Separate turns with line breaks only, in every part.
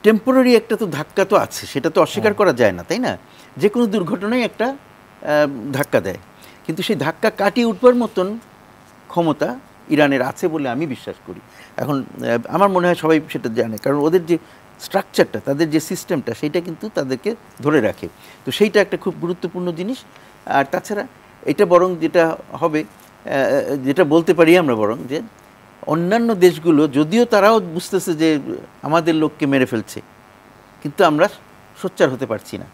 Temporary একটা তো ধাক্কা তো আছে, সেটা তো অস্বীকার করা যায় না, তাই না? যে কোনো দুর্ঘটনাই একটা ধাক্কা দেয়, কিন্তু সেই ধাক্কা কাটিয়ে উঠবার মতন ক্ষমতা ইরানের আছে বলে আমি বিশ্বাস করি। এখন আমার মনে হয় সবাই সেটা জানে, কারণ ওদের যে স্ট্রাকচারটা, তাদের যে সিস্টেমটা, সেইটা কিন্তু তাদেরকে ধরে রাখে। তো সেইটা একটা খুব গুরুত্বপূর্ণ জিনিস। আর তাছাড়া এটা বরং যেটা হবে, যেটা বলতে পারি আমরা বরং, যে অন্যান্য দেশগুলো যদিও তারাও বুঝতেছে যে আমাদের লোককে মেরে ফেলছে, কিন্তু আমরা সোচ্চার হতে পারছি না।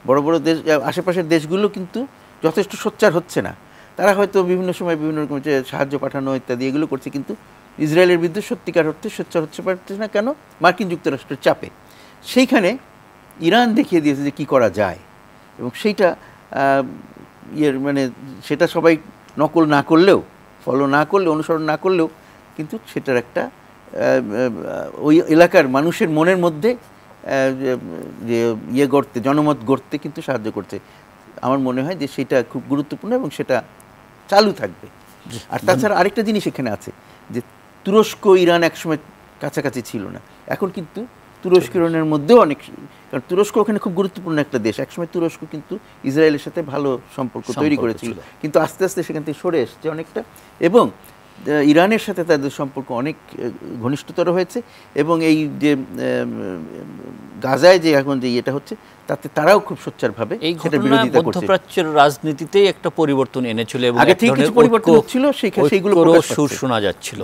বড় বড় দেশ, আশেপাশের দেশগুলো কিন্তু যথেষ্ট সোচ্চার হচ্ছে না। তারা হয়তো বিভিন্ন সময় বিভিন্ন রকম যে সাহায্য পাঠানো ইত্যাদি এগুলো করছে, কিন্তু ইসরায়েলের বিরুদ্ধে সত্যিকার অর্থে সোচ্চার হচ্ছে পারছে না। কেন? মার্কিন যুক্তরাষ্ট্রের চাপে। সেইখানে ইরান দেখিয়ে দিয়েছে যে কী করা যায়, এবং সেইটা মানে সেটা সবাই নকল না করলেও, ফলো না করলেও, অনুসরণ না করলেও, কিন্তু সেটার একটা ওই এলাকার মানুষের মনের মধ্যে যে গড়তে, জনমত গড়তে কিন্তু সাহায্য করছে। আমার মনে হয় যে সেটা খুব গুরুত্বপূর্ণ এবং সেটা চালু থাকবে। আর তাছাড়া আরেকটা জিনিস এখানে আছে, যে তুরস্ক ইরান একসময় কাছাকাছি ছিল না, এখন কিন্তু তুরস্ক ইরানের মধ্যেও অনেক, কারণ তুরস্ক ওখানে খুব গুরুত্বপূর্ণ একটা দেশ। একসময় তুরস্ক কিন্তু ইসরায়েলের সাথে ভালো সম্পর্ক তৈরি করেছিল, কিন্তু আস্তে আস্তে সেখান থেকে সরে এসছে অনেকটা, এবং ইরানের সাথে তাদের সম্পর্ক অনেক ঘনিষ্ঠতর হয়েছে। এবং এই যে গাজায় যে এখন যে এটা হচ্ছে, তাতে তারাও খুব সোচ্চারভাবে
সেটা বিরোধিতা করছে। মধ্যপ্রাচ্যের রাজনীতিতেই একটা পরিবর্তন এনেছিল এবং
আগে থেকে কিছু পরিবর্তন হচ্ছিল, সেইগুলো
সুর শোনা যাচ্ছিল।